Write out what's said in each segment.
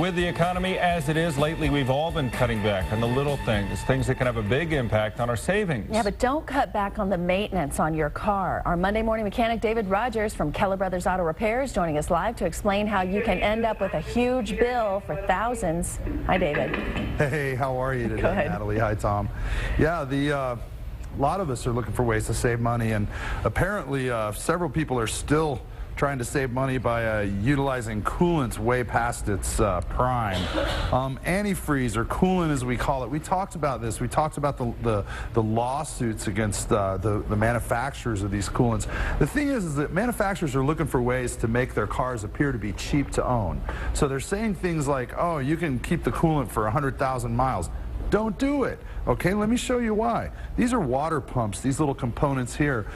With the economy as it is lately, we've all been cutting back on the little things that can have a big impact on our savings. Yeah, but don't cut back on the maintenance on your car. Our Monday morning mechanic David Rogers from Keller Brothers Auto Repairs joining us live to explain how you can end up with a huge bill for thousands. Hi, David. Hey, how are you today, Natalie? Hi, Tom. Yeah, a lot of us are looking for ways to save money, and apparently several people are still trying to save money by utilizing coolant way past its prime. Antifreeze, or coolant as we call it. We talked about this. We talked about the lawsuits against the manufacturers of these coolants. The thing is that manufacturers are looking for ways to make their cars appear to be cheap to own. So they're saying things like, oh, you can keep the coolant for 100,000 miles. Don't do it. Okay, let me show you why. These are water pumps, these little components here.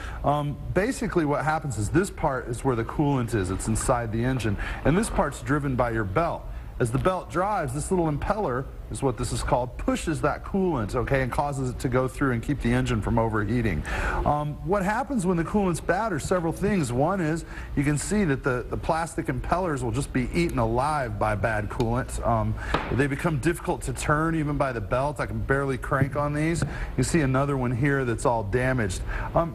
Basically what happens is this part is where the coolant is. It's inside the engine. And this part's driven by your belt. As the belt drives, this little impeller, is what this is called, pushes that coolant, okay, and causes it to go through and keep the engine from overheating. What happens when the coolant's bad are several things. One is you can see that the plastic impellers will just be eaten alive by bad coolant. They become difficult to turn even by the belt. I can barely crank on these. You see another one here that's all damaged.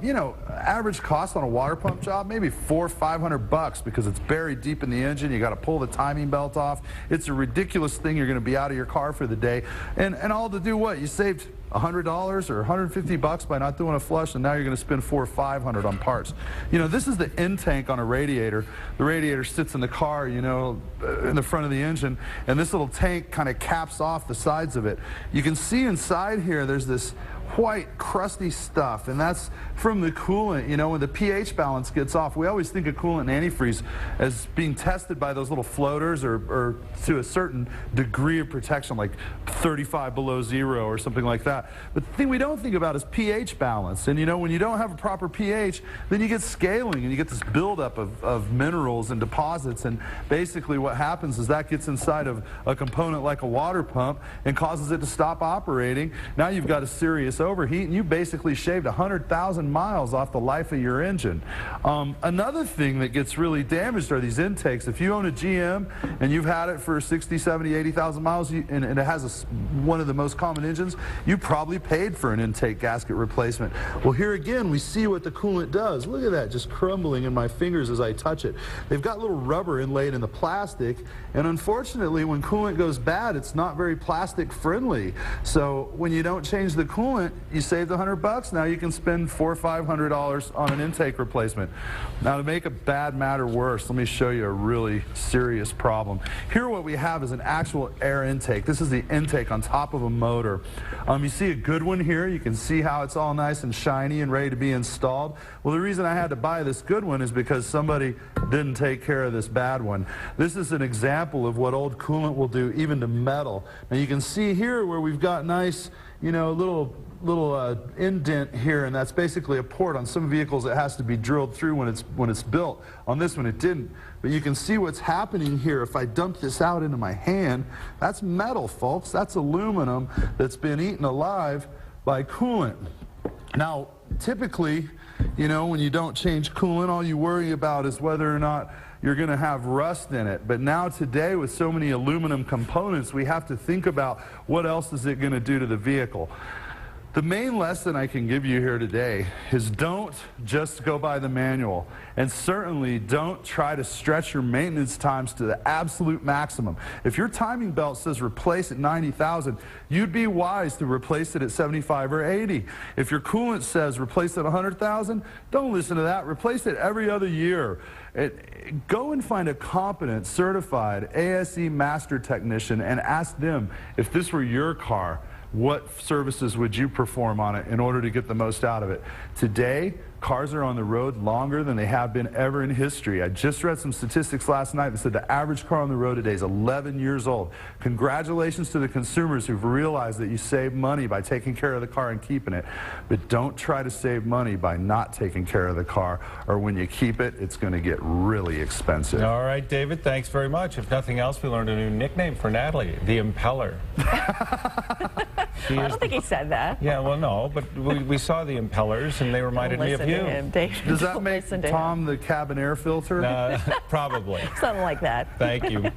You know, average cost on a water pump job, maybe $400 or $500 because it's buried deep in the engine. You got to pull the timing belt off. It's a ridiculous thing. You're going to be out of your car for the day, and all to do what? You saved $100 or $150 by not doing a flush, and now you're going to spend $400 or $500 on parts. You know, this is the end tank on a radiator. The radiator sits in the car, you know, in the front of the engine, and this little tank kind of caps off the sides of it. You can see inside here there's this white crusty stuff, and that's from the coolant. You know, when the pH balance gets off, we always think of coolant and antifreeze as being tested by those little floaters or to a certain degree of protection, like 35 below zero or something like that. But the thing we don't think about is pH balance. And you know, when you don't have a proper pH, then you get scaling and you get this buildup of minerals and deposits, and basically what happens is that gets inside of a component like a water pump and causes it to stop operating. Now you've got a serious overheat, and you basically shaved 100,000 miles off the life of your engine. Another thing that gets really damaged are these intakes. If you own a GM and you've had it for 60, 70, 80,000 miles, and it has one of the most common engines, you probably paid for an intake gasket replacement. Well, here again, we see what the coolant does. Look at that, just crumbling in my fingers as I touch it. They've got little rubber inlaid in the plastic, and unfortunately, when coolant goes bad, it's not very plastic friendly. So when you don't change the coolant, you saved $100. Now you can spend $400 or $500 on an intake replacement. Now, to make a bad matter worse, let me show you a really serious problem. Here what we have is an actual air intake. This is the intake on top of a motor. You see a good one here. You can see how it's all nice and shiny and ready to be installed. Well, the reason I had to buy this good one is because somebody didn't take care of this bad one. This is an example of what old coolant will do even to metal. Now you can see here where we've got nice, you know, little indent here, and that's basically a port. On some vehicles it has to be drilled through when it's built. On this one it didn't. But you can see what's happening here. If I dump this out into my hand, that's metal, folks. That's aluminum that's been eaten alive by coolant. Now, typically, you know, when you don't change coolant, all you worry about is whether or not you're going to have rust in it. But now today, with so many aluminum components, we have to think about what else is it going to do to the vehicle. The main lesson I can give you here today is don't just go by the manual, and certainly don't try to stretch your maintenance times to the absolute maximum. If your timing belt says replace at 90,000, you'd be wise to replace it at 75 or 80. If your coolant says replace at 100,000, don't listen to that. Replace it every other year. Go and find a competent, certified ASE master technician and ask them, if this were your car, what services would you perform on it in order to get the most out of it? Today, cars are on the road longer than they have been ever in history. I just read some statistics last night that said the average car on the road today is 11 years old. Congratulations to the consumers who've realized that you save money by taking care of the car and keeping it. But don't try to save money by not taking care of the car, or when you keep it, it's going to get really expensive. All right, David, thanks very much. If nothing else, we learned a new nickname for Natalie, the Impeller. I don't think he said that. Yeah, well, no, but we saw the impellers, and they reminded me of you. Does that make Tom the cabin air filter? Probably. Something like that. Thank you.